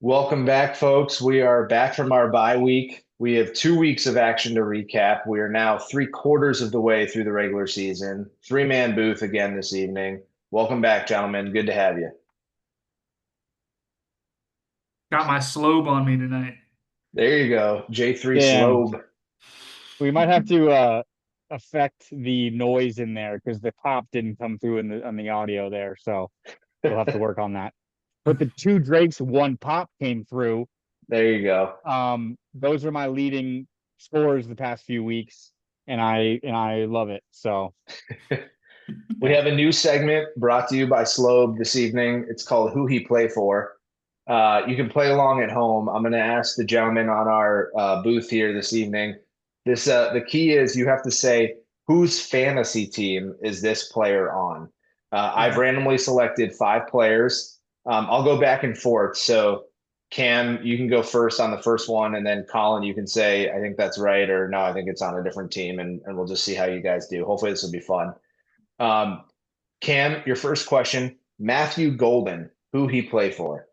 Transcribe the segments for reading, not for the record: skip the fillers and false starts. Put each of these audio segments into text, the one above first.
Welcome back, folks. We are back from our bye week. We have 2 weeks of action to recap. We are now three-quarters of the way through the regular season. Three-man booth again this evening. Welcome back, gentlemen. Good to have you. Got my slobe on me tonight. There you go. J3 Damn, Slobe. we might have to affect the noise in there because the pop didn't come through in the on the audio there, so we'll have to work on that. But the two Drakes, one pop came through. There you go. Those are my leading scores the past few weeks, and I love it. So We yeah. have a new segment brought to you by Slobe this evening. It's called Who He Play For. You can play along at home. I'm going to ask the gentleman on our booth here this evening. The key is you have to say whose fantasy team is this player on. I've Okay. randomly selected five players. I'll go back and forth. So Cam, you can go first on the first one, and then Colin, you can say I think that's right, or no, I think it's on a different team, and we'll just see how you guys do. Hopefully, this will be fun. Um, Cam, your first question: Matthew Golden, who he play for?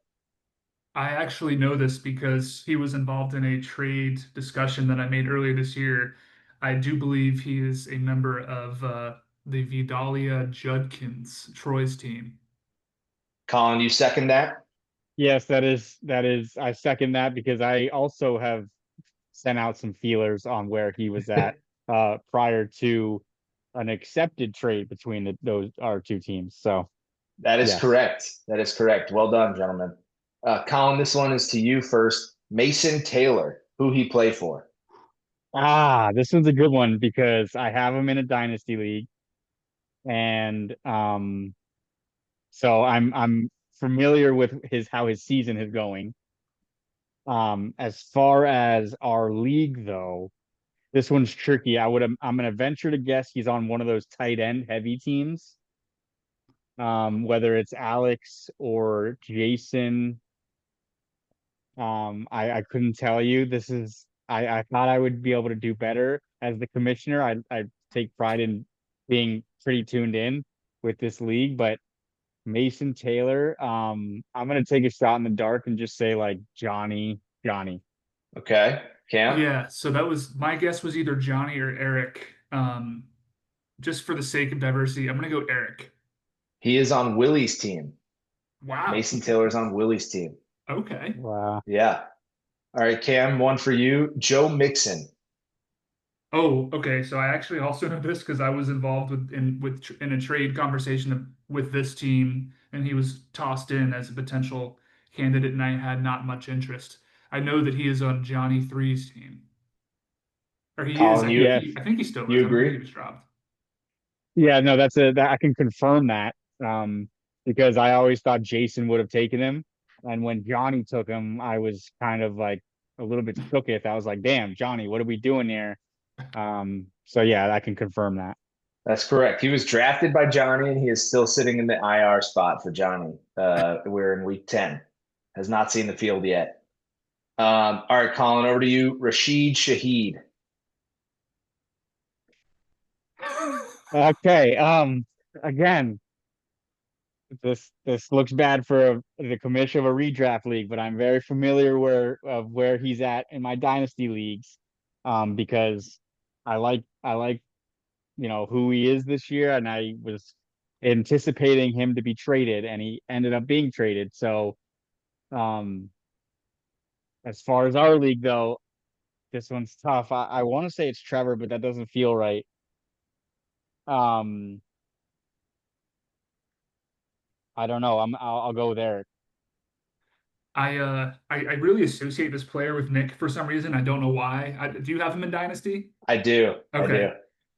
I actually know this because he was involved in a trade discussion that I made earlier this year. I do believe he is a member of the Vidalia Judkins, Troy's team. Colin, you second that? Yes, that is I second that because I also have sent out some feelers on where he was at prior to an accepted trade between those our two teams. So That is yes. correct. That is correct. Well done, gentlemen. Colin, this one is to you first. Mason Taylor, who he play for? This one's a good one because I have him in a dynasty league, and so I'm familiar with his how his season is going. As far as our league though, this one's tricky. I'm gonna venture to guess he's on one of those tight end heavy teams. Whether it's Alex or Jason, I couldn't tell you. I thought I would be able to do better as the commissioner. I take pride in being pretty tuned in with this league, but Mason Taylor, I'm gonna take a shot in the dark and just say like Johnny. Okay. Cam? Yeah, so that was my guess was either Johnny or Eric. Just for the sake of diversity, I'm gonna go Eric. He is on Willie's team. Wow. Mason Taylor's on Willie's team. Okay. Wow. Yeah. All right, Cam, one for you. Joe Mixon. Oh, okay. So I actually also know this because I was involved in a trade conversation with this team, and he was tossed in as a potential candidate, and I had not much interest. I know that he is on Johnny Three's team, or he is. Colin, I you think Yes. he still is. you I don't think he agree? was dropped. Yeah, no, that I can confirm that. Because I always thought Jason would have taken him. And when Johnny took him, I was kind of like a little bit shooketh. I was like, damn, Johnny, what are we doing here? So yeah, I can confirm that. That's correct. He was drafted by Johnny, and he is still sitting in the IR spot for Johnny. We're in week 10. Has not seen the field yet. All right, Colin, over to you. Rashid Shaheed. Okay. Again, this looks bad for the commission of a redraft league, but I'm very familiar where he's at in my dynasty leagues. Because I like who he is this year, and I was anticipating him to be traded, and he ended up being traded. So, um, as far as our league though, this one's tough. I want to say it's Trevor, but that doesn't feel right. Um, I don't know. I'll go there. I really associate this player with Nick for some reason. I don't know why. Do you have him in Dynasty? I do. I do.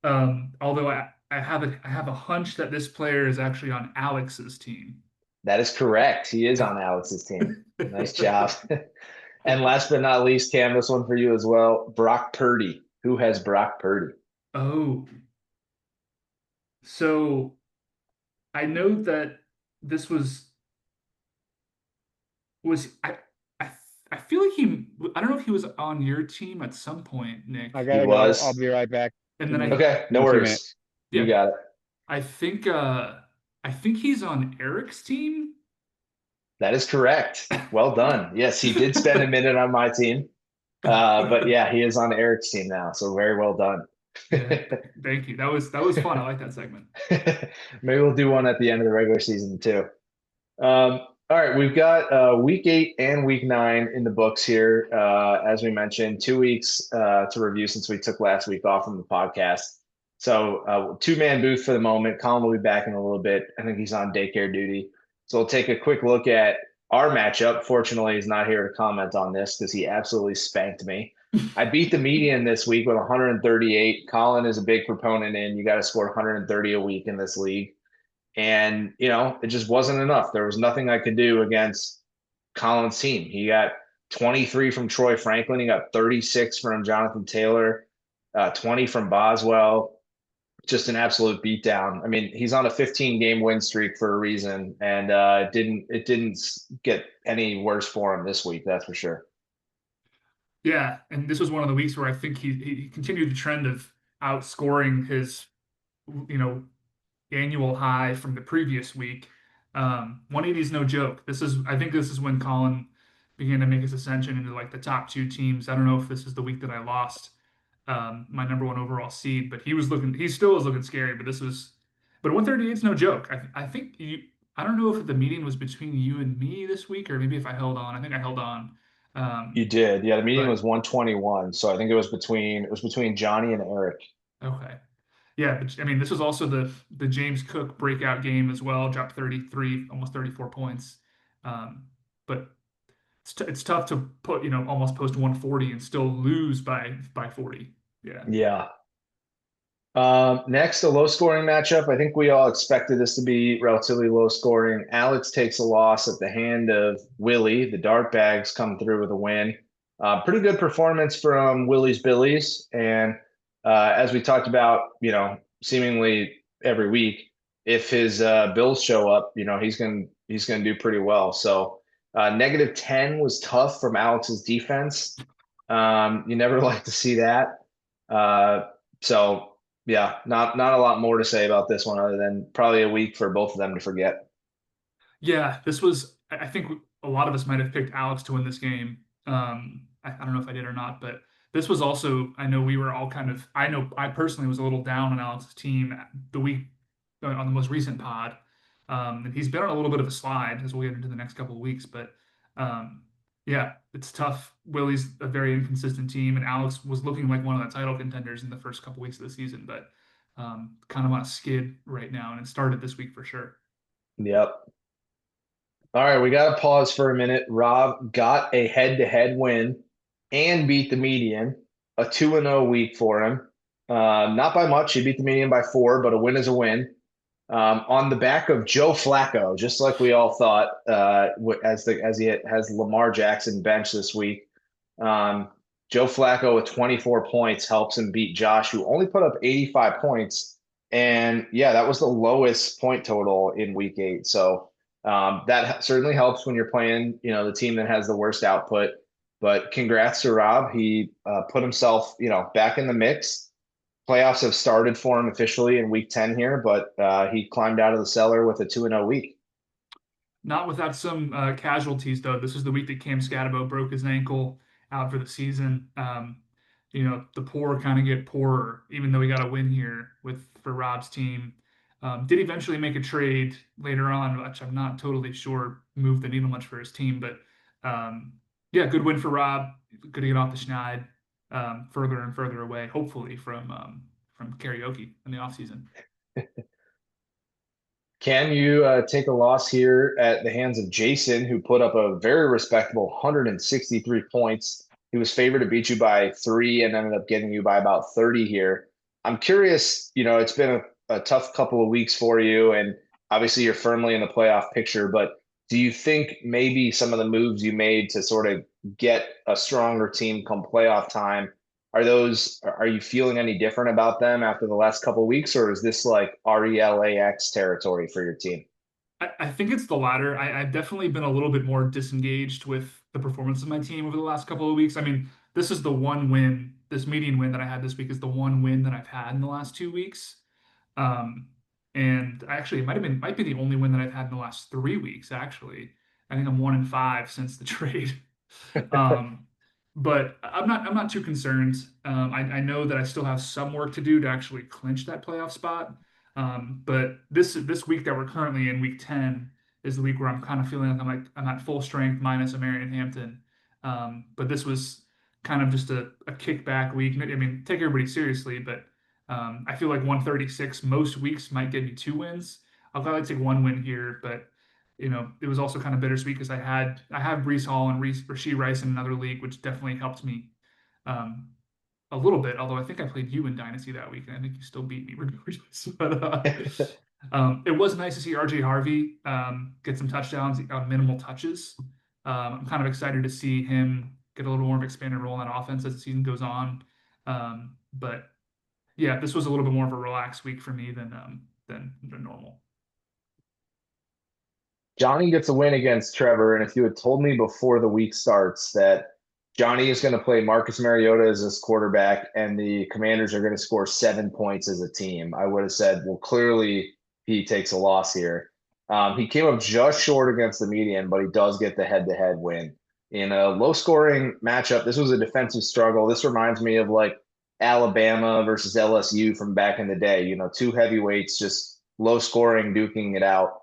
Okay. Although I have a hunch that this player is actually on Alex's team. That is correct. He is on Alex's team. Nice job. And last but not least, Cam, this one for you as well. Brock Purdy. Who has Brock Purdy? Oh, so I know that this was I I feel like I don't know if he was on your team at some point, I Nick. He gotta go. I'll was. be right back. And Give then me Okay, give no me 2 minutes. worries. You yeah, got it. I think I think he's on Eric's team. That is correct. Well done. Yes, he did spend a minute on my team. But yeah, he is on Eric's team now. So very well done. Yeah, thank you. That was fun. I like that segment. Maybe we'll do one at the end of the regular season too. All right, we've got week 8 and week 9 in the books here. As we mentioned, 2 weeks to review since we took last week off from the podcast. So two-man booth for the moment. Colin will be back in a little bit. I think he's on daycare duty. So we'll take a quick look at our matchup. Fortunately, he's not here to comment on this because he absolutely spanked me. I beat the median this week with 138. Colin is a big proponent in you got to score 130 a week in this league. And, it just wasn't enough. There was nothing I could do against Colin's team. He got 23 from Troy Franklin. He got 36 from Jonathan Taylor, 20 from Boswell. Just an absolute beatdown. I mean, he's on a 15-game win streak for a reason, and it didn't get any worse for him this week. That's for sure. Yeah, and this was one of the weeks where I think he continued the trend of outscoring his, you know, annual high from the previous week. 180 is no joke. I think this is when Colin began to make his ascension into like the top two teams. I don't know if this is the week that I lost my number one overall seed, but he still was looking scary. But 138 is no joke. I think I don't know if the meeting was between you and me this week, or maybe if I held on. I think I held on. You Um, did. Yeah, the meeting but was 121. So I think it was between Johnny and Eric. okay. Yeah, but I mean, this was also the James Cook breakout game as well. Dropped 33, almost 34 points. Um, but it's tough to put, almost post 140 and still lose by 40. Yeah. Yeah. Next, a low scoring matchup. I think we all expected this to be relatively low scoring. Alex takes a loss at the hand of Willie. The Dart Bags come through with a win. Pretty good performance from Willie's Billies. And as we talked about, seemingly every week, if his Bills show up, he's gonna do pretty well. So -10 was tough from Alex's defense. You never like to see that. Uh, so yeah, not a lot more to say about this one other than probably a week for both of them to forget. Yeah, this was, I think a lot of us might have picked Alex to win this game. I don't know if I did or not, but this was also, I know we were all I know I personally was a little down on Alex's team the week on the most recent pod. And he's been on a little bit of a slide as we'll get into the next couple of weeks, but um, yeah, it's tough. Willie's a very inconsistent team, and Alex was looking like one of the title contenders in the first couple weeks of the season, but kind of on a skid right now, and it started this week for sure. Yep. All right, we got to pause for a minute. Rob got a head-to-head win and beat the median, a 2-0 week for him. Not by much. He beat the median by 4, but a win is a win. On the back of Joe Flacco, just like we all thought, as he has Lamar Jackson bench this week. Um, Joe Flacco with 24 points helps him beat Josh, who only put up 85 points. And yeah, that was the lowest point total in week 8. So that certainly helps when you're playing, the team that has the worst output. But congrats to Rob. He put himself, back in the mix. Playoffs have started for him officially in week 10 here, but he climbed out of the cellar with a 2-0 week. Not without some casualties, though. This is the week that Cam Scatabo broke his ankle out for the season. The poor kind of get poorer, even though he got a win here for Rob's team. Did eventually make a trade later on, which I'm not totally sure moved the needle much for his team. But yeah, good win for Rob. Good to get off the schneid further and further away, hopefully from karaoke in the off season. Can you take a loss here at the hands of Jason, who put up a very respectable 163 points? He was favored to beat you by 3 and ended up getting you by about 30 here. I'm curious, it's been a tough couple of weeks for you, and obviously you're firmly in the playoff picture, but do you think maybe some of the moves you made to sort of get a stronger team come playoff time are you feeling any different about them after the last couple of weeks, or is this like RELAX territory for your team? I think it's the latter. I've definitely been a little bit more disengaged with the performance of my team over the last couple of weeks. I mean, this is the one win, this median win that I had this week is the one win that I've had in the last 2 weeks. Um, and actually, it might be the only win that I've had in the last 3 weeks, actually. I think I'm 1-5 since the trade. Um, but I'm not too concerned. I know that I still have some work to do to actually clinch that playoff spot. But this week that we're currently in, week 10, is the week where I'm kind of feeling like I'm at full strength minus a Marion Hampton. But this was kind of just a kickback week. I mean, take everybody seriously, but I feel like 136 most weeks might give me 2 wins. I'll gladly take 1 win here, but it was also kind of bittersweet because I have Brees Hall and Rashee Rice in another league, which definitely helped me um, a little bit. Although I think I played you in Dynasty that week, and I think you still beat me regardless. But it was nice to see RJ Harvey get some touchdowns on minimal touches. I'm kind of excited to see him get a little more of an expanded role in that offense as the season goes on. But yeah, this was a little bit more of a relaxed week for me than normal. Johnny gets a win against Trevor, and if you had told me before the week starts that Johnny is going to play Marcus Mariota as his quarterback and the Commanders are going to score 7 points as a team, I would have said, well, clearly he takes a loss here. He came up just short against the median, but he does get the head-to-head win. In a low-scoring matchup, this was a defensive struggle. This reminds me of like Alabama versus LSU from back in the day. Two heavyweights just low scoring, duking it out.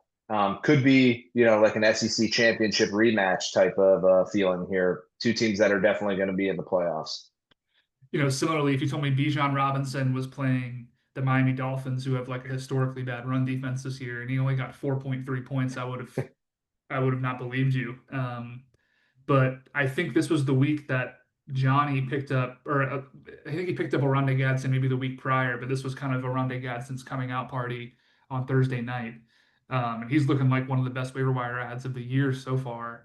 Could be, like an SEC championship rematch type of feeling here. Two teams that are definitely going to be in the playoffs. Similarly, if you told me Bijan Robinson was playing the Miami Dolphins, who have like a historically bad run defense this year, and he only got 4.3 points, I would have not believed you. But I think this was the week that Johnny picked up, or I think he picked up Oronde Gadsden maybe the week prior, but this was kind of Oronde Gadsden's coming out party on Thursday night. And he's looking like one of the best waiver wire ads of the year so far,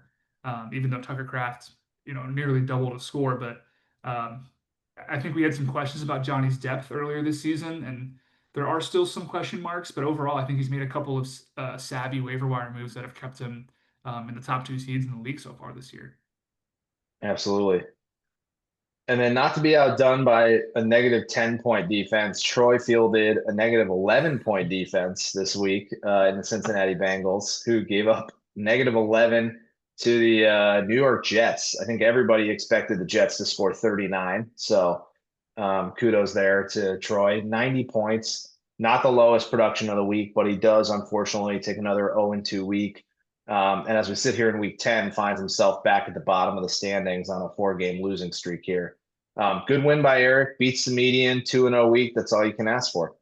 even though Tucker Kraft, nearly doubled his score. But I think we had some questions about Johnny's depth earlier this season, and there are still some question marks. But overall, I think he's made a couple of savvy waiver wire moves that have kept him in the top 2 seeds in the league so far this year. Absolutely. And then not to be outdone by a negative 10-point defense, Troy fielded a negative 11-point defense this week in the Cincinnati Bengals, who gave up negative 11 to the New York Jets. I think everybody expected the Jets to score 39. So kudos there to Troy. 90 points, not the lowest production of the week, but he does unfortunately take another 0-2 week. And as we sit here in week 10, finds himself back at the bottom of the standings on a 4-game losing streak here. Good win by Eric, beats the median, 2-0 week. That's all you can ask for.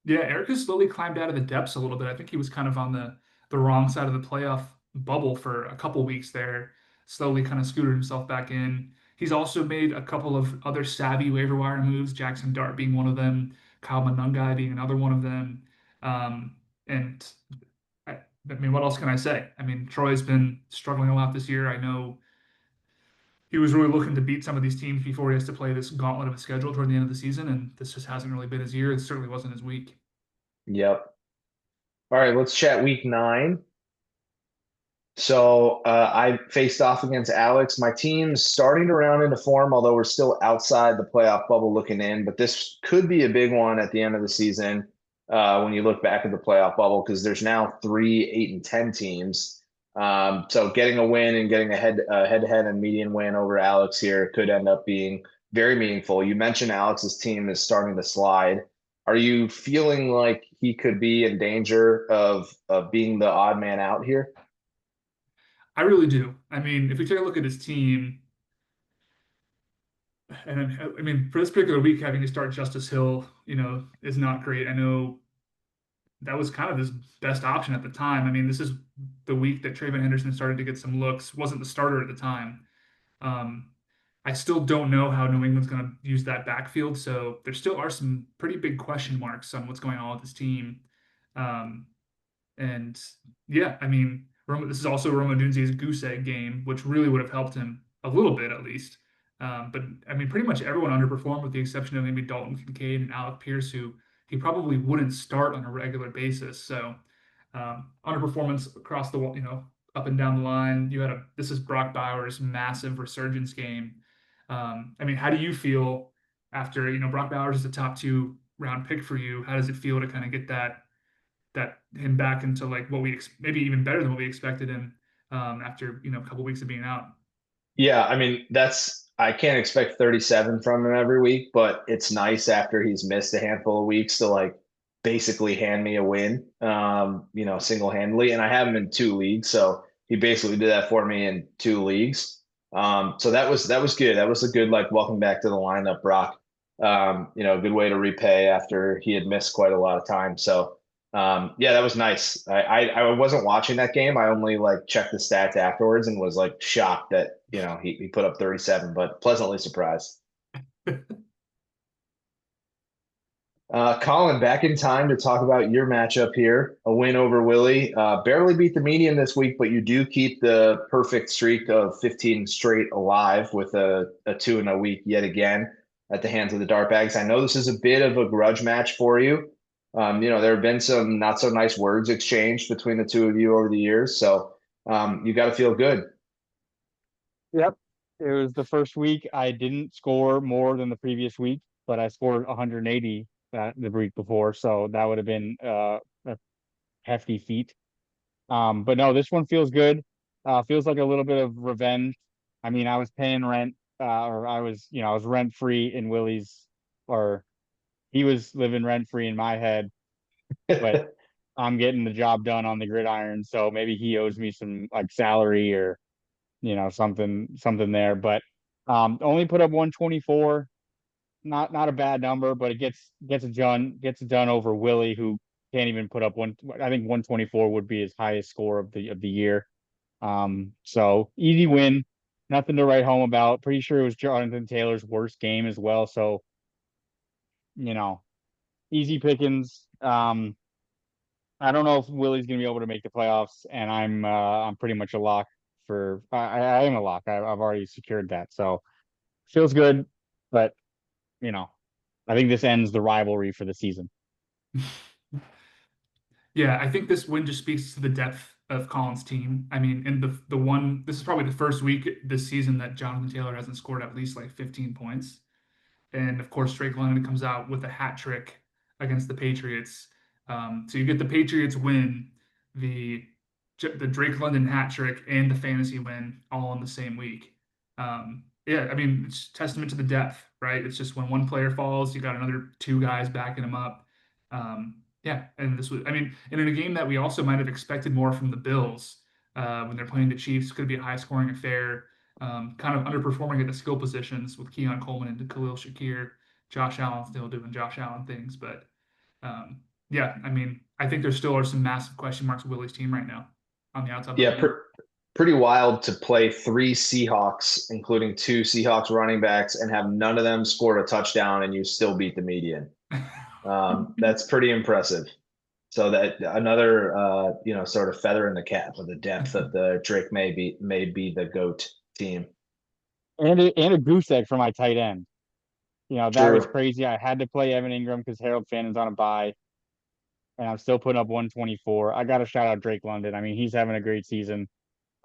Yeah, Eric has slowly climbed out of the depths a little bit. I think he was kind of on the wrong side of the playoff bubble for a couple weeks there. Slowly kind of scooted himself back in. He's also made a couple of other savvy waiver wire moves, Jackson Dart being one of them, Kyle Monungai being another one of them. And I mean, what else can I say? I mean, Troy's been struggling a lot this year. I know he was really looking to beat some of these teams before he has to play this gauntlet of a schedule toward the end of the season, and this just hasn't really been his year. It certainly wasn't his week. Yep. All right, let's chat week 9. So I faced off against Alex. My team's starting to round into form, although we're still outside the playoff bubble looking in. But this could be a big one at the end of the season when you look back at the playoff bubble, because there's now 3 8-10 teams. So getting a win and getting a head-to-head and median win over Alex here could end up being very meaningful. You mentioned Alex's team is starting to slide. Are you feeling like he could be in danger of being the odd man out here? I really do. I mean, if we take a look at his team, and I mean, for this particular week, having to start Justice Hill, is not great. I know that was kind of his best option at the time. I mean, this is the week that Trayvon Henderson started to get some looks, wasn't the starter at the time. Um, I still don't know how New England's going to use that backfield, so there still are some pretty big question marks on what's going on with this team. Um, and yeah, I mean, this is also Roma Dunze's goose egg game, which really would have helped him a little bit at least. But I mean, pretty much everyone underperformed with the exception of maybe Dalton Kincaid and Alec Pierce, who he probably wouldn't start on a regular basis. So underperformance across the up and down the line. This is Brock Bowers' massive resurgence game. I mean, how do you feel after Brock Bowers is the top 2 round pick for you? How does it feel to kind of get that him back into like what maybe even better than what we expected him after a couple weeks of being out. Yeah, I mean, I can't expect 37 from him every week, but it's nice after he's missed a handful of weeks to like basically hand me a win, single-handedly. And I have him in 2 leagues, so he basically did that for me in 2 leagues. So that was good. That was a good like welcome back to the lineup, Brock. A good way to repay after he had missed quite a lot of time. So yeah, that was nice. I wasn't watching that game. I only like checked the stats afterwards and was like shocked that, he put up 37, but pleasantly surprised. Colin, back in time to talk about your matchup here. A win over Willie. Barely beat the median this week, but you do keep the perfect streak of 15 straight alive with a 2-0 week yet again at the hands of the Dartbags. I know this is a bit of a grudge match for you. There have been some not so nice words exchanged between the two of you over the years. So you got to feel good. Yep. It was the first week I didn't score more than the previous week, but I scored 180 the week before, so that would have been a hefty feat. But no, this one feels good. Feels like a little bit of revenge. I mean, I was paying rent, or I was rent free in Willie's, or he was living rent free in my head, but I'm getting the job done on the gridiron, so maybe he owes me some like salary or something there. But only put up 124, not a bad number, but it gets it done over Willie, who can't even put up one. I think 124 would be his highest score of the year. So easy win, nothing to write home about. Pretty sure it was Jonathan Taylor's worst game as well. So you know, easy pickings. I don't know if Willie's gonna be able to make the playoffs, and I'm pretty much a lock for. I am a lock. I've already secured that, so feels good. But you know, I think this ends the rivalry for the season. Yeah, I think this win just speaks to the depth of Collins' team. I mean, in the one, this is probably the first week this season that Jonathan Taylor hasn't scored at least like 15 points. And of course, Drake London comes out with a hat trick against the Patriots. So you get the Patriots win, the the Drake London hat trick, and the fantasy win all in the same week. Yeah, I mean, it's testament to the depth, right? It's just when one player falls, you got another two guys backing him up. Yeah, and this was, I mean, and in a game that we also might have expected more from the Bills when they're playing the Chiefs, could be a high scoring affair, kind of underperforming at the skill positions with Keon Coleman and Khalil Shakir. Josh Allen still doing Josh Allen things, but yeah, I mean, I think there still are some massive question marks with Willie's team right now on the outside Yeah, looking in. pretty wild to play 3 Seahawks, including 2 Seahawks running backs, and have none of them scored a touchdown, and you still beat the median. That's pretty impressive. So that another sort of feather in the cap of the depth of the Drake may be the GOAT team. And a goose egg for my tight end. That was True. crazy. I had to play Evan Ingram because Harold Fannon's on a bye, and I'm still putting up 124. I got to shout out Drake London. I mean, he's having a great season.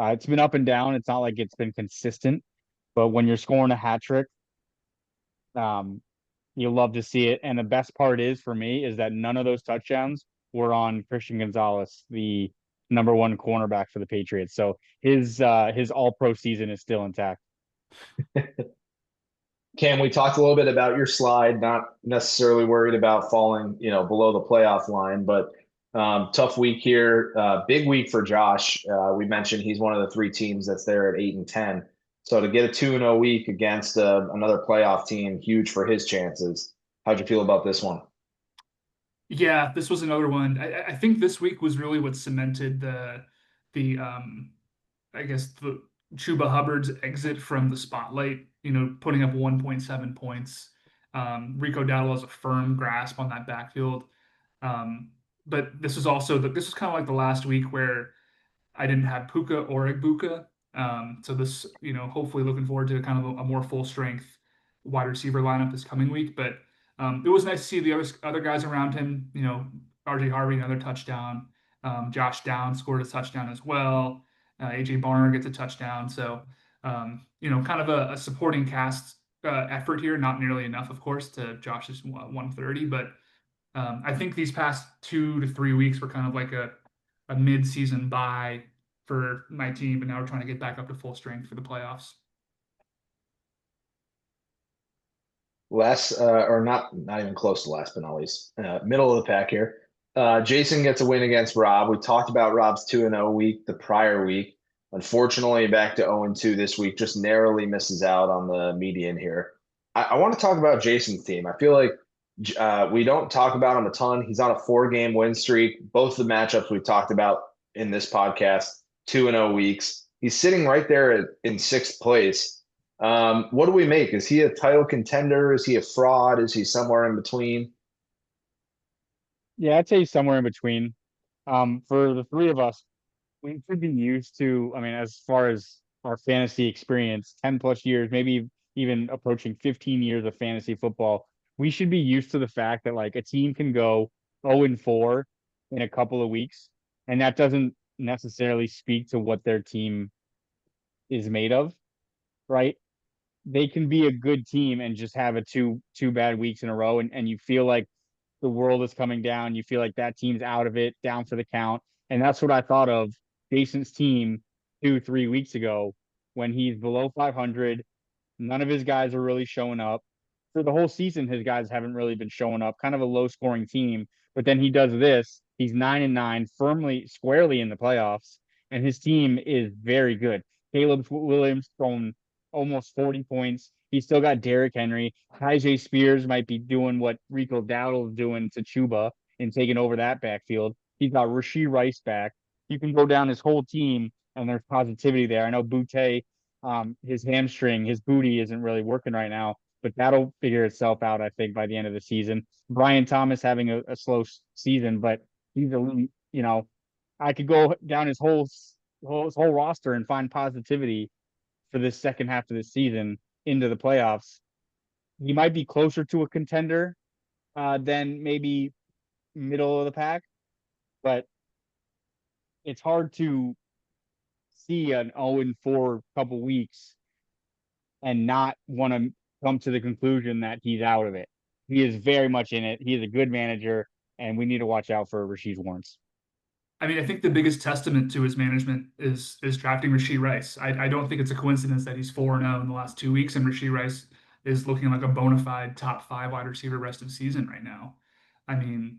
It's been up and down. It's not like it's been consistent, but when you're scoring a hat trick, um, you love to see it. And the best part is for me is that none of those touchdowns were on Christian Gonzalez, the number one cornerback for the Patriots. So his all pro season is still intact. Cam, we talked a little bit about your slide, not necessarily worried about falling, below the playoff line, but tough week here. Big week for Josh. We mentioned he's one of the 3 teams that's there at 8-10. So to get a 2-0 week against another playoff team, huge for his chances. How'd you feel about this one? Yeah, this was another one. I think this week was really what cemented the I guess the Chuba Hubbard's exit from the spotlight, putting up 1.7 points. Rico Dowdle has a firm grasp on that backfield. Um, but this was kind of like the last week where I didn't have Puka or Igbuka. So this, hopefully looking forward to kind of a more full strength wide receiver lineup this coming week. But it was nice to see the other guys around him. RJ Harvey another touchdown. Josh Downs scored a touchdown as well. AJ Barner gets a touchdown. So kind of a supporting cast effort here. Not nearly enough, of course, to Josh's 130, but I think these past 2 to 3 weeks were kind of like a mid-season bye for my team, but now we're trying to get back up to full strength for the playoffs. Last, or not even close to last but not least, middle of the pack here. Jason gets a win against Rob. We talked about Rob's 2-0 week the prior week. Unfortunately, back to 0-2 this week, just narrowly misses out on the median here. I want to talk about Jason's team. I feel like we don't talk about him a ton. He's on a 4-game win streak. Both the matchups we've talked about in this podcast, 2-0 weeks. He's sitting right there in sixth place. What do we make? Is he a title contender? Is he a fraud? Is he somewhere in between? Yeah, I'd say somewhere in between. For the three of us, we should be used to, I mean, as far as our fantasy experience, 10 plus years, maybe even approaching 15 years of fantasy football, we should be used to the fact that like a team can go 0-4 in a couple of weeks, and that doesn't necessarily speak to what their team is made of, right? They can be a good team and just have a two bad weeks in a row, and you feel like the world is coming down. You feel like that team's out of it, down for the count. And that's what I thought of Jason's team 2, 3 weeks ago when he's below 500. None of his guys are really showing up. For the whole season, his guys haven't really been showing up, kind of a low scoring team. But then he does this. He's 9-9, firmly, squarely in the playoffs, and his team is very good. Caleb Williams thrown almost 40 points. He's still got Derrick Henry. Tajay Spears might be doing what Rico Dowdle is doing to Chuba and taking over that backfield. He's got Rashee Rice back. You can go down his whole team, and there's positivity there. I know Butte, his hamstring, his booty isn't really working right now, but that'll figure itself out, I think, by the end of the season. Brian Thomas having a slow season, but he's elite. You know, I could go down his whole roster and find positivity for this second half of the season into the playoffs. He might be closer to a contender than maybe middle of the pack, but it's hard to see an 0-4 couple weeks and not want to come to the conclusion that he's out of it. He is very much in it. He is a good manager, and we need to watch out for Rasheed Lawrence. I mean, I think the biggest testament to his management is drafting Rashee Rice. I don't think it's a coincidence that he's 4-0 in the last 2 weeks, and Rashee Rice is looking like a bona fide top 5 wide receiver rest of season right now. I mean,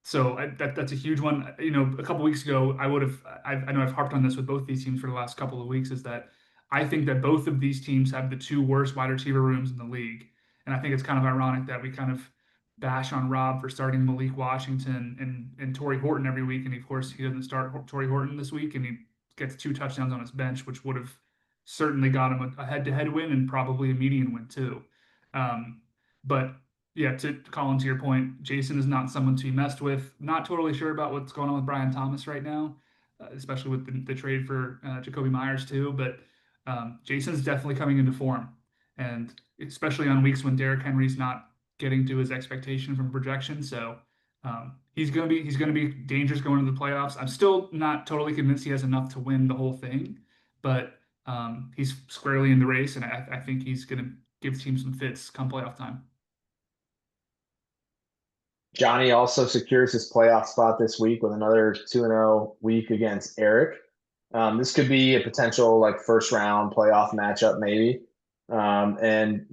so that's a huge one. You know, a couple weeks ago, I know I've harped on this with both these teams for the last couple of weeks, is that I think that both of these teams have the two worst wide receiver rooms in the league. And I think it's kind of ironic that we kind of bash on Rob for starting Malik Washington and Torrey Horton every week. And of course, he doesn't start Torrey Horton this week, and he gets 2 touchdowns on his bench, which would have certainly got him a head-to-head win and probably a median win too. But yeah, to Colin, to your point, Jason is not someone to be messed with. Not totally sure about what's going on with Brian Thomas right now, especially with the trade for Jacoby Myers too. But Jason's definitely coming into form, and especially on weeks when Derrick Henry's not getting to his expectation from projection. So he's gonna be dangerous going into the playoffs. I'm still not totally convinced he has enough to win the whole thing, but he's squarely in the race, and I think he's gonna give the team some fits come playoff time. Johnny also secures his playoff spot this week with another 2-0 week against Eric. This could be a potential like first round playoff matchup, maybe. And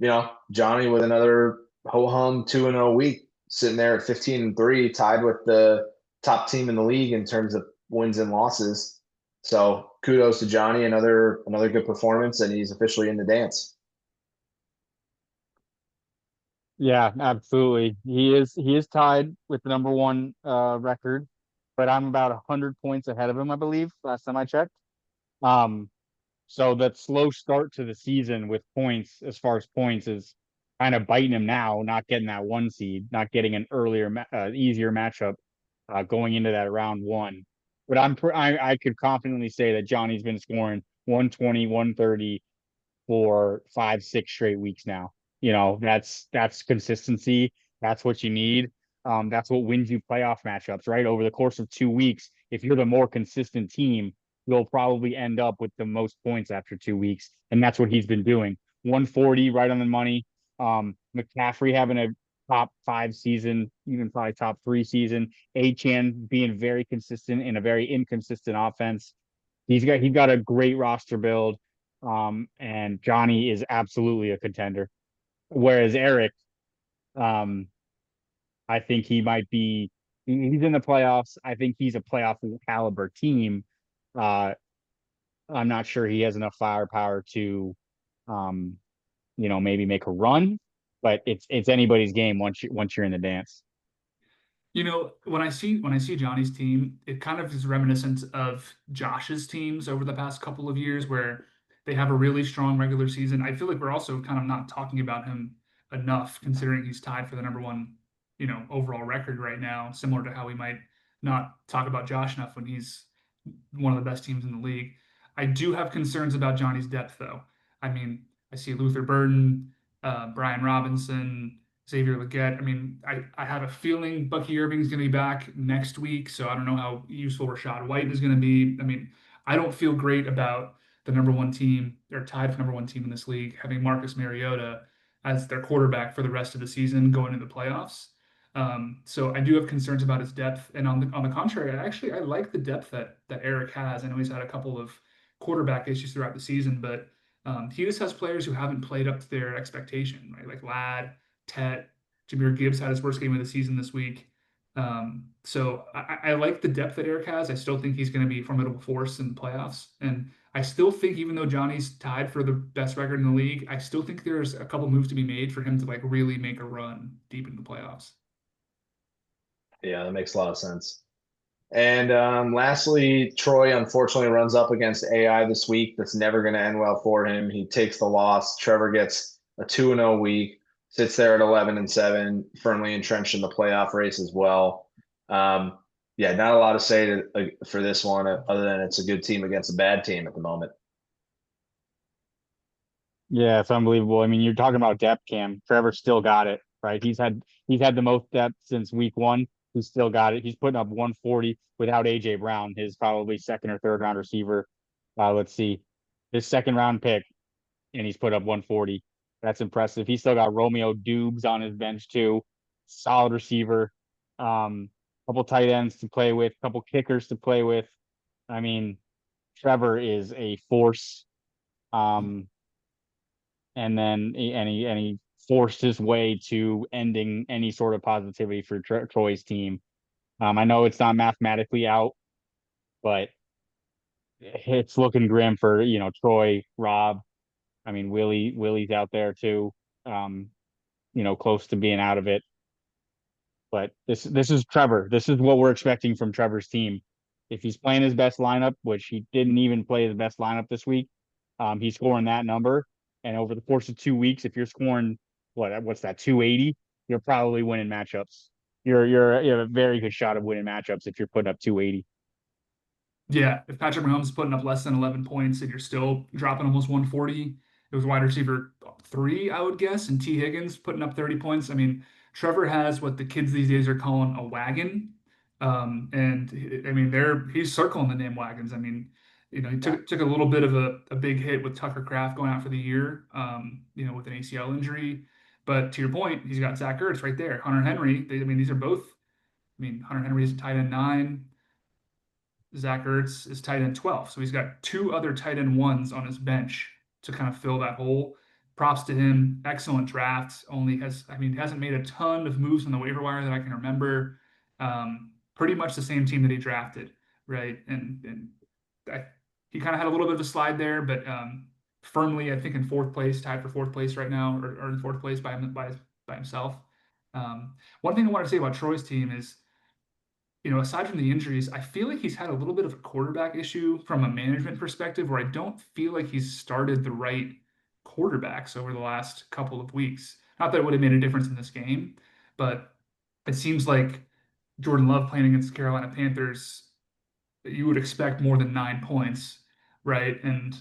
Johnny with another ho hum 2-0 week, sitting there at 15-3, tied with the top team in the league in terms of wins and losses. So kudos to Johnny, another good performance, and he's officially in the dance. Yeah, absolutely. He is tied with the number one record, but I'm about 100 points ahead of him, I believe, last time I checked. Um, so that slow start to the season with points, as far as points, is kind of biting him now, not getting that 1 seed, not getting an easier matchup going into that round one. But I could confidently say that Johnny's been scoring 120, 130 for 5, 6 straight weeks now. That's consistency. That's what you need. That's what wins you playoff matchups, right? Over the course of 2 weeks, if you're the more consistent team, you'll probably end up with the most points after 2 weeks. And that's what he's been doing. 140 right on the money. McCaffrey having a top 5 season, even probably top 3 season. Achan being very consistent in a very inconsistent offense. he's got a great roster build. And Johnny is absolutely a contender. Whereas Eric, um, I think he might be he's in the playoffs. I think he's a playoff caliber team. Uh, I'm not sure he has enough firepower to um, maybe make a run, but it's anybody's game once you're in the dance. When I see Johnny's team, it kind of is reminiscent of Josh's teams over the past couple of years where they have a really strong regular season. I feel like we're also kind of not talking about him enough considering he's tied for the number one, overall record right now, similar to how we might not talk about Josh enough when he's one of the best teams in the league. I do have concerns about Johnny's depth, though. I mean, I see Luther Burden, Brian Robinson, Xavier Legette. I mean, I have a feeling Bucky Irving's going to be back next week, so I don't know how useful Rashad White is going to be. I mean, I don't feel great about the number one team or tied for number one team in this league having Marcus Mariota as their quarterback for the rest of the season going into the playoffs. So I do have concerns about his depth. And on the contrary, I like the depth that Eric has. I know he's had a couple of quarterback issues throughout the season, but he just has players who haven't played up to their expectation, right? Like Ladd, Tet, Jahmyr Gibbs had his worst game of the season this week. So I like the depth that Eric has. I still think he's going to be a formidable force in the playoffs. And I still think, even though Johnny's tied for the best record in the league, I still think there's a couple moves to be made for him to like really make a run deep in the playoffs. Yeah, that makes a lot of sense. And lastly, Troy unfortunately runs up against AI this week. That's never going to end well for him. He takes the loss. Trevor gets a 2-0 week, sits there at 11-7, firmly entrenched in the playoff race as well. Yeah, not a lot to say for this one, other than it's a good team against a bad team at the moment. Yeah, it's unbelievable. I mean, you're talking about depth, Cam. Trevor still got it, right? He's had the most depth since week one. He's still got it. He's putting up 140 without AJ Brown, his probably second or third round receiver. Let's see, his second round pick, and he's put up 140. That's impressive. He's still got Romeo Dubes on his bench too. Solid receiver. Couple tight ends to play with, couple kickers to play with. I mean, Trevor is a force. Um, and he forced his way to ending any sort of positivity for Troy's team. I know it's not mathematically out, but it's looking grim for Troy, Rob. I mean, Willie's out there too. Um, close to being out of it. But this is Trevor. This is what we're expecting from Trevor's team. If he's playing his best lineup, which he didn't even play his best lineup this week, he's scoring that number. And over the course of 2 weeks, if you're scoring what's that, 280, you're probably winning matchups. You have a very good shot of winning matchups if you're putting up 280. Yeah, if Patrick Mahomes is putting up less than 11 points and you're still dropping almost 140, it was wide receiver three, I would guess, and T. Higgins putting up 30 points. I mean, Trevor has what the kids these days are calling a wagon. I mean, he's circling the name wagons. I mean, he Yeah. took a little bit of a big hit with Tucker Kraft going out for the year, with an ACL injury. But to your point, he's got Zach Ertz right there. Hunter Henry, I mean, these are both, I mean, Hunter Henry is a tight end 9. Zach Ertz is tight end 12. So he's got two other tight end ones on his bench to kind of fill that hole. Props to him. Excellent draft. Hasn't made a ton of moves on the waiver wire that I can remember. Pretty much the same team that he drafted, right? And he kind of had a little bit of a slide there, but firmly, I think, in fourth place, tied for fourth place right now, or in fourth place by himself. One thing I want to say about Troy's team is, aside from the injuries, I feel like he's had a little bit of a quarterback issue from a management perspective where I don't feel like he's started the right quarterbacks over the last couple of weeks. Not that it would have made a difference in this game, but it seems like Jordan Love playing against the Carolina Panthers, you would expect more than 9 points, right? And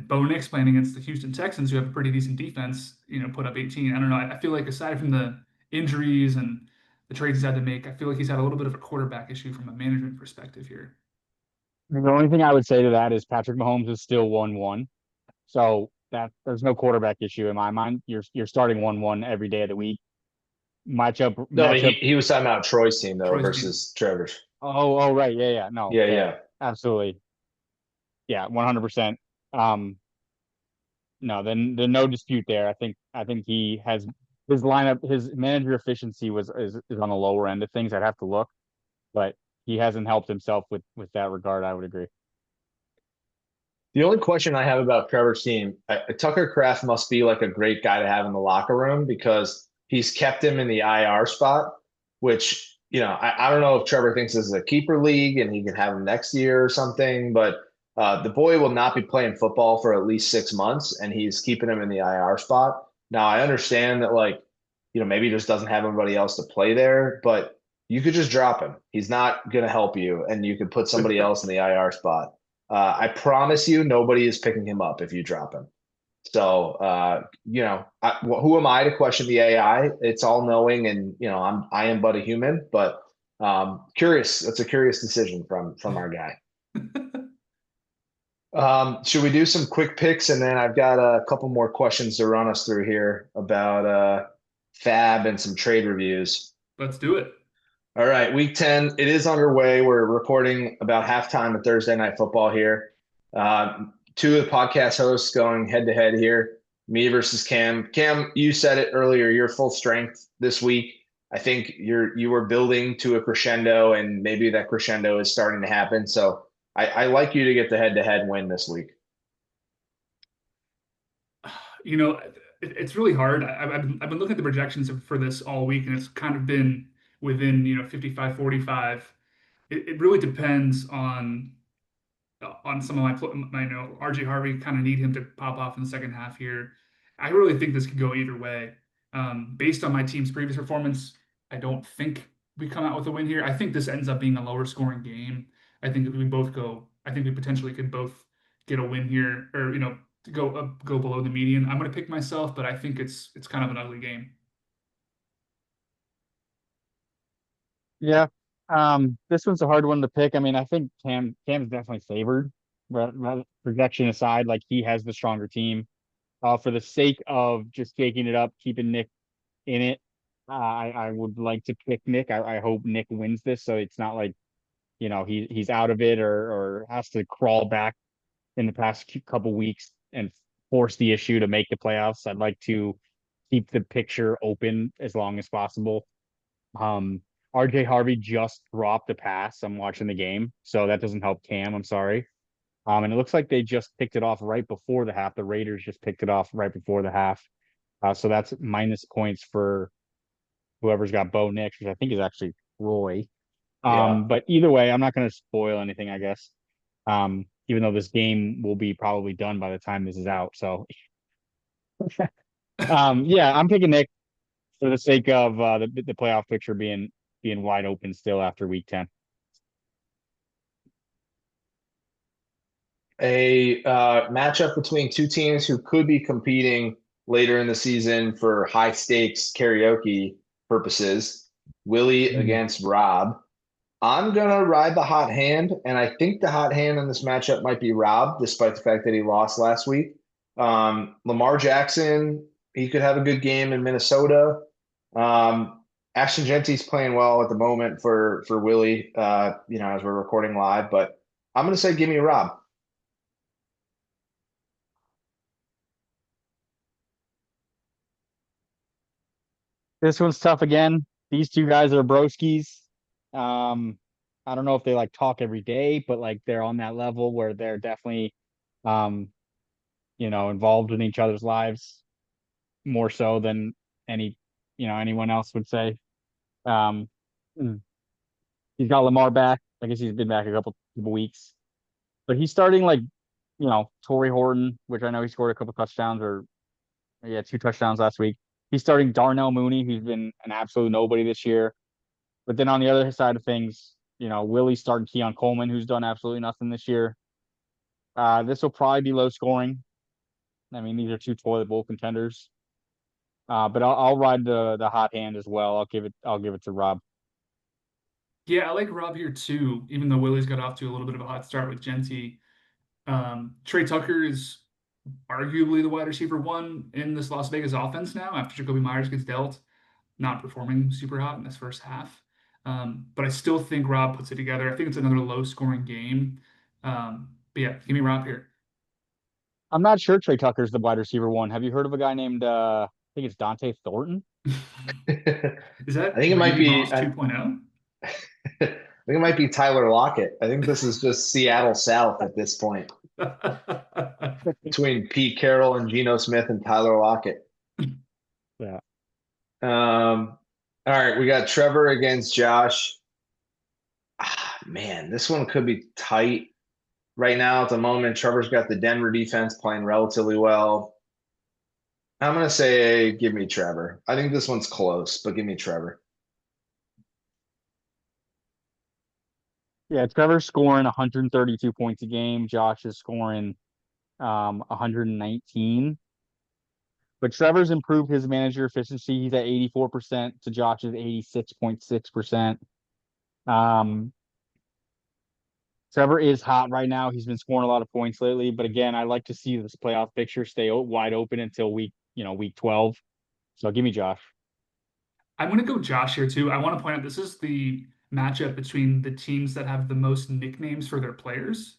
Bo Nix playing against the Houston Texans, who have a pretty decent defense, put up 18. I don't know. I feel like aside from the injuries and the trades he's had to make, I feel like he's had a little bit of a quarterback issue from a management perspective here. The only thing I would say to that is Patrick Mahomes is still 1-1. So that there's no quarterback issue in my mind. You're starting 1-1 every day of the week. Matchup No, I mean, matchup. he was talking about Troy's team though Troy's team. versus Trevor's. Oh, right. Yeah, yeah. No, Yeah, yeah, yeah. absolutely. Yeah, 100%. Um, no, then no dispute there. I think he has his lineup, his manager efficiency is on the lower end of things. I'd have to look, but he hasn't helped himself with that regard. I would agree. The only question I have about Trevor's team, Tucker Kraft must be like a great guy to have in the locker room because he's kept him in the IR spot, which, I don't know if Trevor thinks this is a keeper league and he can have him next year or something, but the boy will not be playing football for at least 6 months and he's keeping him in the IR spot. Now, I understand that, like, maybe he just doesn't have anybody else to play there, but you could just drop him. He's not going to help you, and you could put somebody else in the IR spot. I promise you, nobody is picking him up if you drop him. So, who am I to question the AI? It's all knowing, and I am but a human. But curious. That's a curious decision from our guy. Should we do some quick picks, and then I've got a couple more questions to run us through here about Fab and some trade reviews. Let's do it. All right, week 10, it is underway. We're recording about halftime of Thursday Night Football here. Two of the podcast hosts going head to head here, me versus Cam. Cam, you said it earlier, you're full strength this week. I think you were building to a crescendo, and maybe that crescendo is starting to happen. So I like you to get the head to head win this week. It's really hard. I've been looking at the projections for this all week, and it's kind of been within 55 45. It really depends on some of my RJ Harvey, kind of need him to pop off in the second half here. I really think this could go either way. Based on my team's previous performance, I don't think we come out with a win here. I think this ends up being a lower scoring game. I think we potentially could both get a win here, or to go below the median. I'm going to pick myself, but I think it's kind of an ugly game. Yeah. This one's a hard one to pick. I mean, I think Cam's definitely favored. Projection aside, like he has the stronger team. For the sake of just shaking it up, keeping Nick in it, I would like to pick Nick. I hope Nick wins this, so it's not like he's out of it or has to crawl back in the past couple weeks and force the issue to make the playoffs. I'd like to keep the picture open as long as possible. Um, RJ Harvey just dropped a pass. I'm watching the game, so that doesn't help Cam. I'm sorry. And it looks like they just picked it off right before the half. The Raiders just picked it off right before the half. So that's minus points for whoever's got Bo Nix, which I think is actually Roy. Yeah. But either way, I'm not going to spoil anything, I guess. Even though this game will be probably done by the time this is out. So, yeah, I'm picking Nick for the sake of the playoff picture being wide open still after week 10. A matchup between two teams who could be competing later in the season for high stakes karaoke purposes. Willie against Rob. I'm gonna ride the hot hand, and I think the hot hand in this matchup might be Rob, despite the fact that he lost last week. Lamar Jackson, he could have a good game in Minnesota. Ashton Genty's playing well at the moment for Willie, as we're recording live, but I'm gonna say give me Rob. This one's tough again. These two guys are broskies. I don't know if they like talk every day, but like they're on that level where they're definitely um, involved in each other's lives more so than anyone else would say. Um, mm, he's got Lamar back. I guess he's been back a couple weeks, but he's starting like Torrey Horton, which I know he scored a couple touchdowns or yeah, 2 touchdowns last week. He's starting Darnell Mooney, who's been an absolute nobody this year. But then on the other side of things, Willie's starting Keon Coleman, who's done absolutely nothing this year. This will probably be low scoring. I mean, these are two toilet bowl contenders. But I'll ride the hot hand as well. I'll give it to Rob. Yeah, I like Rob here too, even though Willie's got off to a little bit of a hot start with Genty. Trey Tucker is arguably the wide receiver one in this Las Vegas offense now after Jacoby Myers gets dealt, not performing super hot in this first half. But I still think Rob puts it together. I think it's another low scoring game. But yeah, give me Rob here. I'm not sure Trey Tucker's the wide receiver one. Have you heard of a guy named I think it's Dante Thornton? Is I that think it might Randy be. Moss 2.0? I think it might be Tyler Lockett. I think this is just Seattle South at this point between Pete Carroll and Geno Smith and Tyler Lockett. Yeah. All right, we got Trevor against Josh. Man, this one could be tight right now at the moment. Trevor's got the Denver defense playing relatively well. I'm gonna say give me Trevor. I think this one's close, but give me Trevor. Yeah, Trevor's scoring 132 points a game. Josh is scoring 119. But Trevor's improved his manager efficiency. He's at 84% to Josh's 86.6%. Um, Trevor is hot right now. He's been scoring a lot of points lately. But again, I like to see this playoff picture stay wide open until week 12. So give me Josh. I'm going to go Josh here too. I want to point out this is the matchup between the teams that have the most nicknames for their players.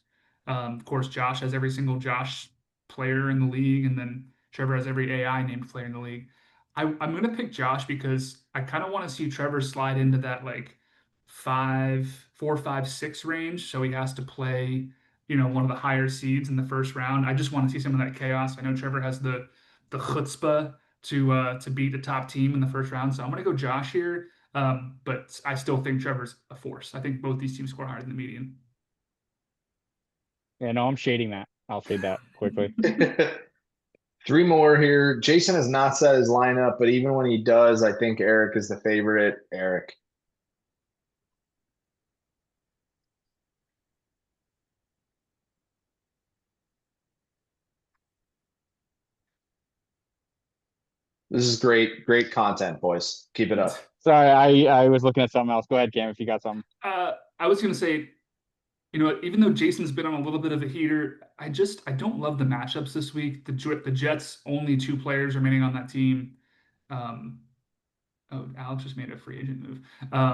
Of course, Josh has every single Josh player in the league, and then Trevor has every AI named player in the league. I'm going to pick Josh because I kind of want to see Trevor slide into that like 4, 5, 6 range. So he has to play, one of the higher seeds in the first round. I just want to see some of that chaos. I know Trevor has the chutzpah to beat the top team in the first round. So I'm going to go Josh here, but I still think Trevor's a force. I think both these teams score higher than the median. Yeah, no, I'm shading that. I'll shade that quickly. Three more here. Jason has not set his lineup, but even when he does, I think Eric is the favorite. Eric. This is great, great content, boys. Keep it up. Sorry, I was looking at something else. Go ahead, Cam, if you got something. I was going to say, even though Jason's been on a little bit of a heater, I don't love the matchups this week. The Jets only two players remaining on that team. Um, oh, Alex just made a free agent move.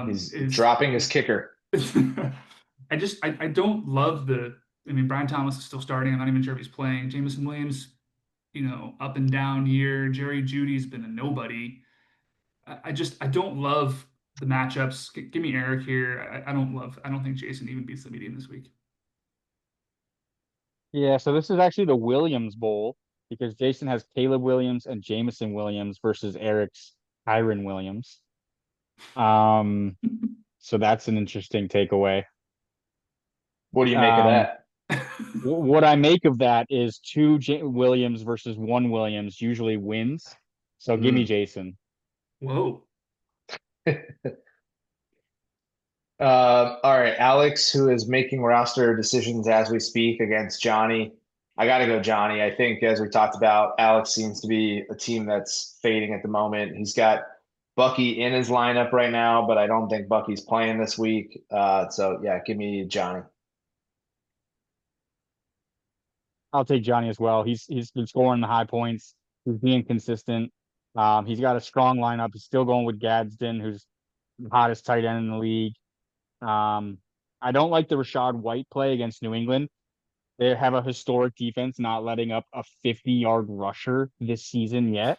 He's Is dropping his kicker. I don't love I mean, Brian Thomas is still starting. I'm not even sure if he's playing. Jameson Williams, up and down year. Jerry Judy's been a nobody. I don't love the matchups. Give me Eric here. I don't think Jason even beats the median this week. Yeah, so this is actually the Williams Bowl because Jason has Caleb Williams and Jameson Williams versus Eric's Kyron Williams. So that's an interesting takeaway. What do you make of Um, that? what I make of that is Williams versus one Williams usually wins. So give me Mm. Jason. Whoa. All right, Alex, who is making roster decisions as we speak against Johnny. I got to go, Johnny. I think, as we talked about, Alex seems to be a team that's fading at the moment. He's got Bucky in his lineup right now, but I don't think Bucky's playing this week. So, yeah, give me Johnny. I'll take Johnny as well. He's been scoring the high points. He's being consistent. He's got a strong lineup. He's still going with Gadsden, who's the hottest tight end in the league. I don't like the Rashad White play against New England. They have a historic defense, not letting up a 50-yard rusher this season yet.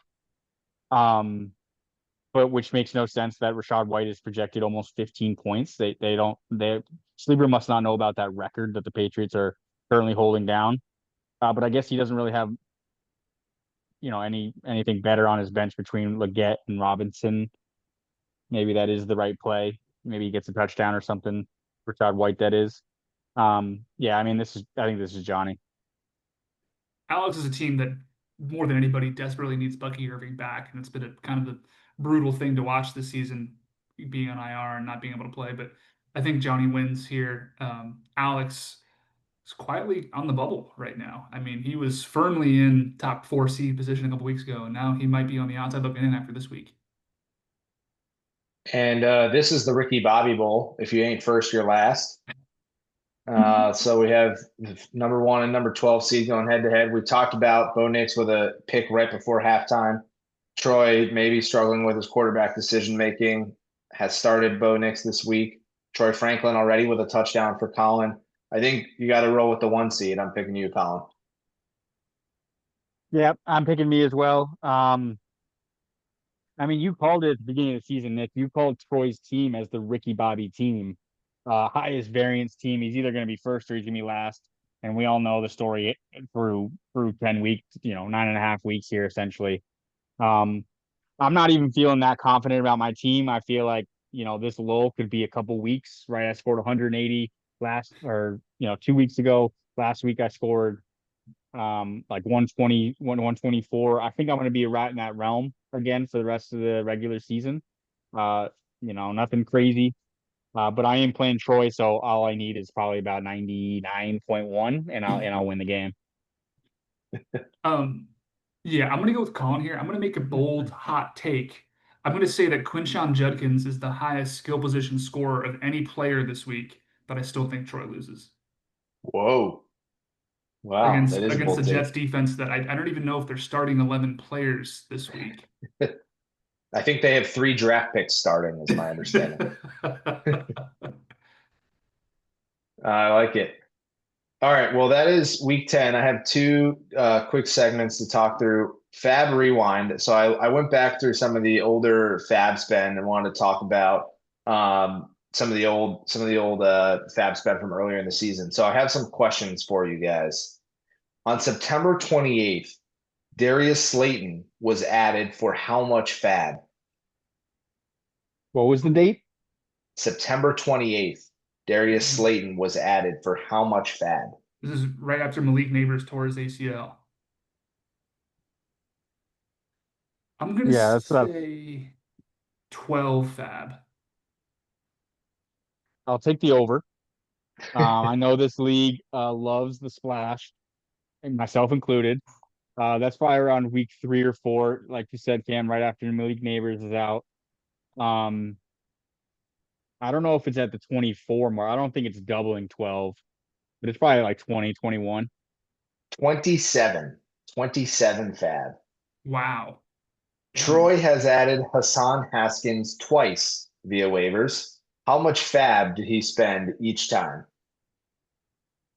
But which makes no sense that Rashad White is projected almost 15 points. Sleeper must not know about that record that the Patriots are currently holding down. But I guess he doesn't really have, anything better on his bench between Leggett and Robinson. Maybe that is the right play. Maybe he gets a touchdown or something. Rashad White, that is. Yeah, I mean, I think this is Johnny. Alex is a team that more than anybody desperately needs Bucky Irving back, and it's been a kind of a brutal thing to watch this season, being on IR and not being able to play. But I think Johnny wins here. Alex is quietly on the bubble right now. I mean, he was firmly in top 4 seed position a couple weeks ago, and now he might be on the outside looking in after this week. And this is the Ricky Bobby Bowl. If you ain't first, you're last. So we have number 1 and number 12 seed going head to head. We talked about Bo Nix with a pick right before halftime. Troy maybe struggling with his quarterback decision making, has started Bo Nix this week. Troy Franklin already with a touchdown for Colin. I think you got to roll with the 1 seed. I'm picking you, Colin. Yeah, I'm picking me as well. I mean, you called it at the beginning of the season, Nick. You called Troy's team as the Ricky Bobby team, highest variance team. He's either going to be first or he's going to be last. And we all know the story through 10 weeks, 9.5 weeks here essentially. Um, I'm not even feeling that confident about my team. I feel like this lull could be a couple weeks, right? I scored 180 last, or 2 weeks ago. Last week I scored like 120, 124. I think I'm going to be right in that realm again for the rest of the regular season. uh Nothing crazy, but I am playing Troy, so all I need is probably about 99.1, and I'll win the game. Um, yeah, I'm gonna go with Colin here. I'm gonna make a bold, hot take. I'm gonna say that Quinshon Judkins is the highest skill position scorer of any player this week, but I still think Troy loses Whoa. Wow, that against is a against the bold take. Jets defense that I don't even know if they're starting 11 players this week. I think they have 3 draft picks starting, is my understanding. I like it. All right. Well, that is week 10. I have two quick segments to talk through. Fab Rewind. So I went back through some of the older Fab spend and wanted to talk about some of the old Fab spend from earlier in the season. So I have some questions for you guys. On September 28th, Darius Slayton was added for how much Fab? What was the date? September 28th, Darius Slayton was added for how much Fab? This is right after Malik Neighbors tore his ACL. I'm gonna Yeah, that's what say 12 Fab. I'll take the over. I know this league loves the splash, and myself included. That's probably around week 3 or 4, like you said, Cam, right after Malik Neighbors is out. Um, I don't know if it's at the 24 mark. I don't think it's doubling 12, but it's probably like 20, 21. 27. 27 Fab. Wow. Dang. Troy has added Hassan Haskins twice via waivers. How much Fab did he spend each time?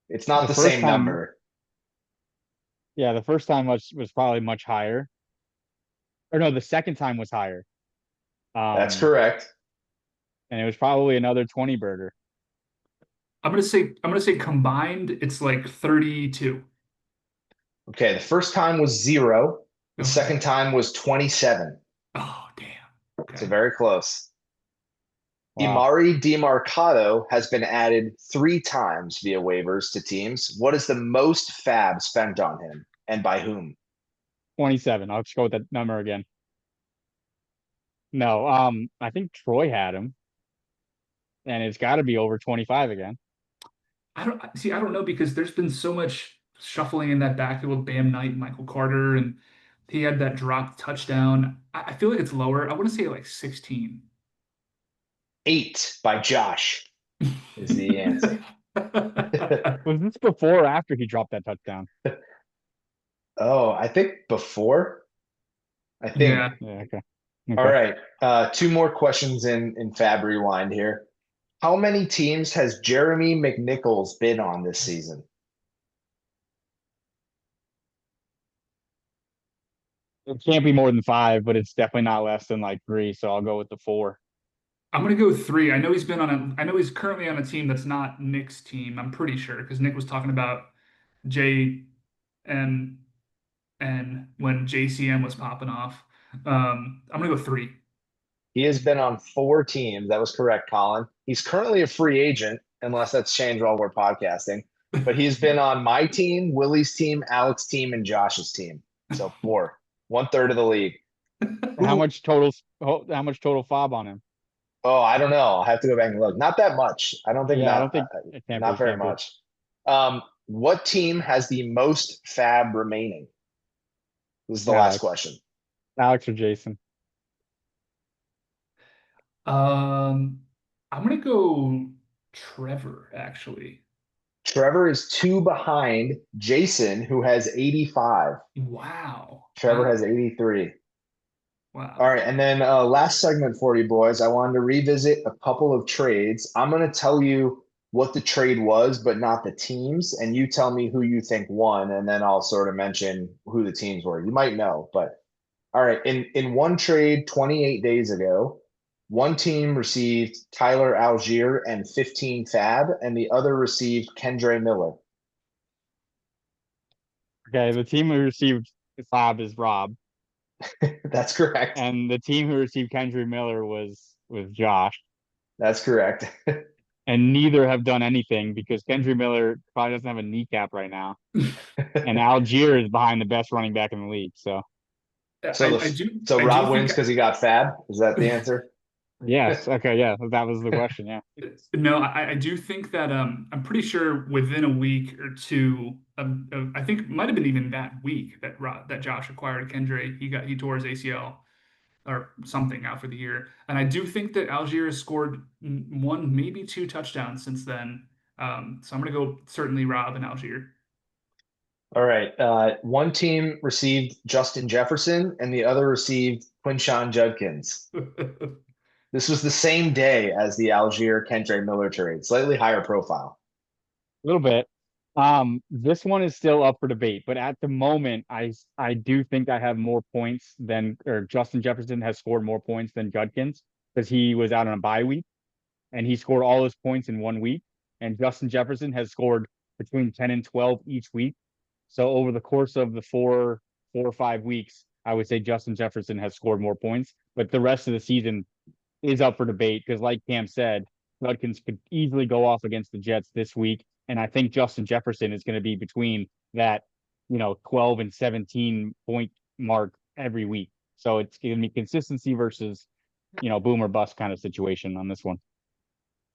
It's not The the first same time, number. yeah, the first time was probably much higher. Or no, the second time was higher. That's Um, correct. and it was probably another 20 burger. I'm gonna say combined, it's like 32. Okay, the first time was 0. The Okay. second time was 27. Oh, damn. So Okay. very close. Wow. Imari DiMarcado has been added 3 times via waivers to teams. What is the most Fab spent on him and by whom? 27. I'll just go with that number again. No, I think Troy had him, and it's got to be over 25 again. I don't know because there's been so much shuffling in that backfield with Bam Knight and Michael Carter, and he had that dropped touchdown. I feel like it's lower. I want to say like 16. 8 by Josh is the answer. Was this before or after he dropped that touchdown? Oh, I think before. I think. Yeah. Yeah, okay. All Okay. right. Two more questions in Fab Rewind here. How many teams has Jeremy McNichols been on this season? It can't be more than 5, but it's definitely not less than like 3, so I'll go with the 4. I'm gonna go 3. I know he's currently on a team that's not Nick's team. I'm pretty sure because Nick was talking about JMN when JCM was popping off. I'm gonna go 3. He has been on 4 teams. That was correct, Colin. He's currently a free agent, unless that's changed while we're podcasting. But he's been on my team, Willie's team, Alex's team, and Josh's team. So 4, 1/3 of the league. How Who? much total? How much total fob on him? Oh, I don't know. I'll have to go back and look. Not that much. I don't think Yeah, I not. don't think it can't Not be. very Can't be. much. What team has the most Fab remaining? This is the last Alex, question. Alex or Jason? Um, I'm gonna go Trevor actually. Trevor is 2 behind Jason, who has 85. Wow. Trevor Wow. has 83. All Wow. right, and then last segment for you boys. I wanted to revisit a couple of trades. I'm going to tell you what the trade was, but not the teams. And you tell me who you think won, and then I'll sort of mention who the teams were. You might know, but all right. In one trade 28 days ago, one team received Tyler Algier and 15 Fab, and the other received Kendre Miller. Okay, the team who received Fab is Rob, That's correct. and the team who received Kendrick Miller was Josh. That's correct. And neither have done anything because Kendrick Miller probably doesn't have a kneecap right now, and Algier is behind the best running back in the league. So So I do so I do Rob think wins because he got Fab. Is that the answer? yes, okay, yeah, that was the question. Yeah, no, I do think that I'm pretty sure within a week or two, I think it might have been even that week that that Josh acquired Kendre. He tore his ACL or something out for the year, and I do think that Algier has scored one, maybe two touchdowns since then. So I'm gonna go certainly Rob and Algier. All right. One team received Justin Jefferson, and the other received Quinshawn Judkins. This was the same day as the Algier Kendre Miller trade, slightly higher profile. a little bit. This one is still up for debate, but at the moment, I do think I have more points than, or Justin Jefferson has scored more points than Judkins because he was out on a bye week and he scored all his points in 1 week. And Justin Jefferson has scored between 10 and 12 each week. So over the course of the 4 or 5 weeks, I would say Justin Jefferson has scored more points, but the rest of the season is up for debate because, like Cam said, Judkins could easily go off against the Jets this week, and I think Justin Jefferson is going to be between that, 12 and 17 point mark every week. So it's going to be consistency versus, boom or bust kind of situation on this one.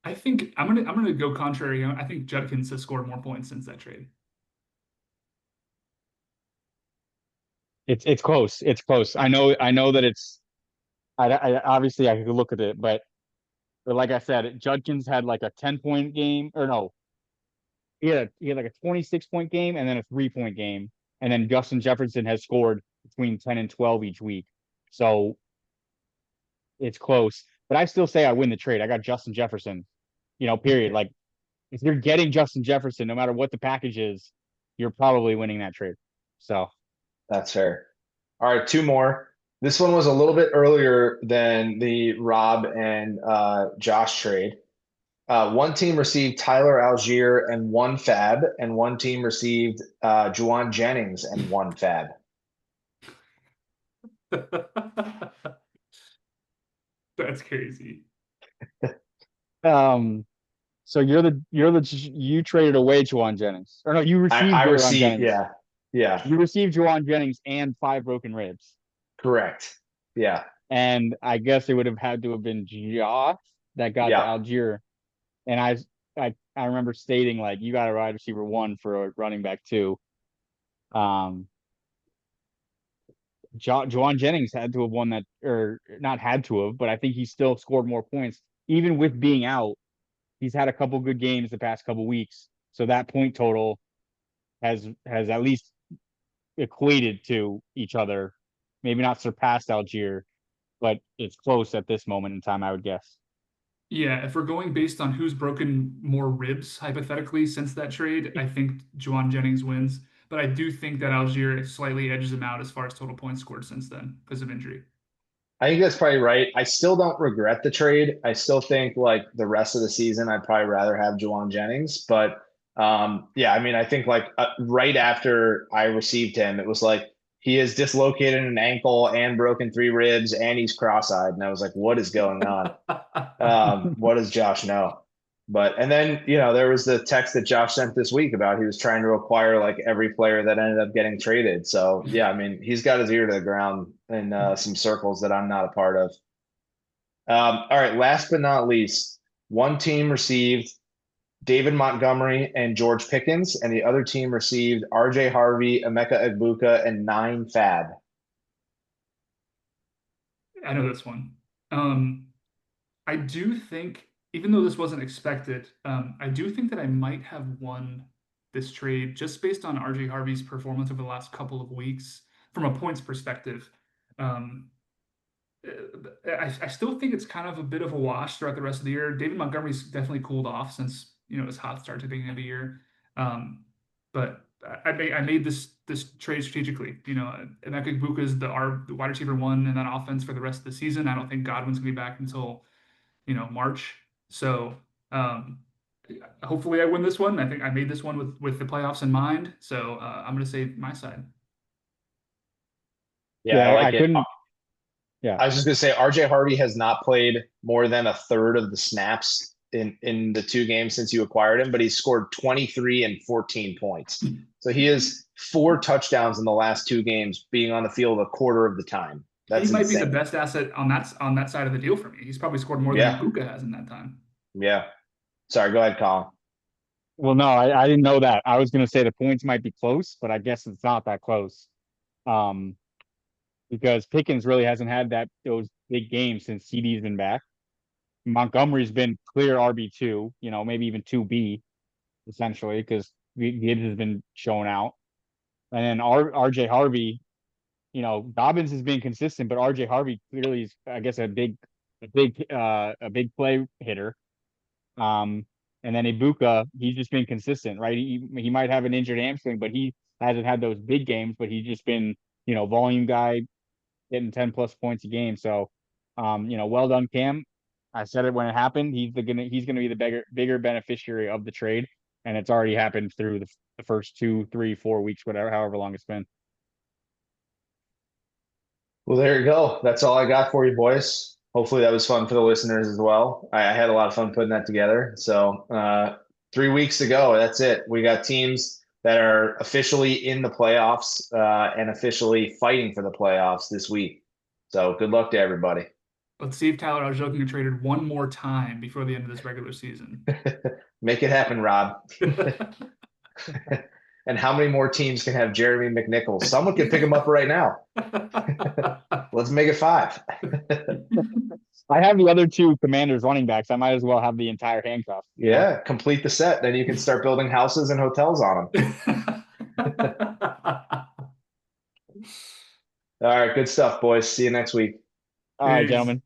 I think I'm gonna go contrary. I think Judkins has scored more points since that trade. It's close. It's close. I know that it's. I obviously I could look at it, but like I said, Judkins had like a 10-point game, or no, he had like a 26-point game and then a 3-point game. And then Justin Jefferson has scored between 10 and 12 each week. So it's close. But I still say I win the trade. I got Justin Jefferson, period. Like if you're getting Justin Jefferson, no matter what the package is, you're probably winning that trade. So That's fair. All right, two more. This one was a little bit earlier than the Rob and Josh trade. One team received Tyler Algier and one Fab, and one team received Juwan Jennings and one Fab. That's crazy. um so you traded away Juwan Jennings. Or no, you received I Juwan received, Jennings. yeah, You received Juwan Jennings and 5 broken ribs. correct. Yeah, And I guess it would have had to have been Josh that got the yeah. Algier. And I remember stating like you got a wide receiver one for a running back two. Um, Juwan Jennings had to have won that, or not had to have, but I think he still scored more points even with being out. He's had a couple good games the past couple weeks, so that point total has at least equated to each other. Maybe not surpassed Algier, but it's close at this moment in time, I would guess. Yeah, if we're going based on who's broken more ribs, hypothetically, since that trade, I think Juwan Jennings wins. But I do think that Algier slightly edges him out as far as total points scored since then because of injury. I think that's probably right. I still don't regret the trade. I still think like the rest of the season, I'd probably rather have Juwan Jennings. But yeah, I mean, I think like right after I received him, it was like he has dislocated an ankle and broken 3 ribs and he's cross-eyed. And I was like, what is going on? What does Josh know? But and then there was the text that Josh sent this week about he was trying to acquire like every player that ended up getting traded. So yeah, I mean he's got his ear to the ground in some circles that I'm not a part of. All right, last but not least, one team received David Montgomery and George Pickens, and the other team received R.J. Harvey, Emeka Egbuka, and 9 Fab. I know this one. I do think, even though this wasn't expected, I do think that I might have won this trade just based on RJ Harvey's performance over the last couple of weeks from a points perspective. Um, I still think it's kind of a bit of a wash throughout the rest of the year. David Montgomery's definitely cooled off since his hot start to the beginning of the year. But I made this trade strategically. Emeka Egbuka is the wide receiver one in that offense for the rest of the season. I don't think Godwin's gonna be back until March. So hopefully I win this one. I think I made this one with the playoffs in mind. So I'm gonna say my side. Yeah, I like I it. couldn't. Yeah, I was just gonna say RJ Harvey has not played more than a third of the snaps in the 2 games since you acquired him, but he's scored 23 and 14 points. So he has 4 touchdowns in the last 2 games, being on the field a quarter of the time. That's He might be the insane. best asset on that side of the deal for me. He's probably scored more than Yeah, Egbuka has in that time. yeah. Sorry, go ahead, Colin. well, no, I didn't know that. I was gonna say the points might be close, but I guess it's not that close. Um, because Pickens really hasn't had those big games since CD's been back. Montgomery's been clear RB2, maybe even 2B essentially, because Gibbs has been shown out. And then RJ Harvey, Dobbins has been consistent, but RJ Harvey clearly is, I guess, a big play hitter. Um, and then Ibuka, he's just been consistent, right? He might have an injured hamstring, but he hasn't had those big games, but he's just been, volume guy, getting 10 plus points a game. So, well done, Cam. I said it when it happened. He's gonna be the bigger beneficiary of the trade, and it's already happened through the first 2, 3, 4 weeks, whatever, however long it's been. Well, there you go. That's all I got for you, boys. Hopefully that was fun for the listeners as well. I had a lot of fun putting that together. So 3 weeks to go. That's it. We got teams that are officially in the playoffs and officially fighting for the playoffs this week. So good luck to everybody. Let's see if Tyler Aljokin can traded one more time before the end of this regular season. Make it happen, Rob. And how many more teams can have Jeremy McNichols? Someone can pick him up right now. Let's make it 5. I have the other 2 Commanders running backs. I might as well have the entire handcuff. Yeah, complete the set. Then you can start building houses and hotels on them. All right, good stuff, boys. See you next week. All right, Peace. gentlemen.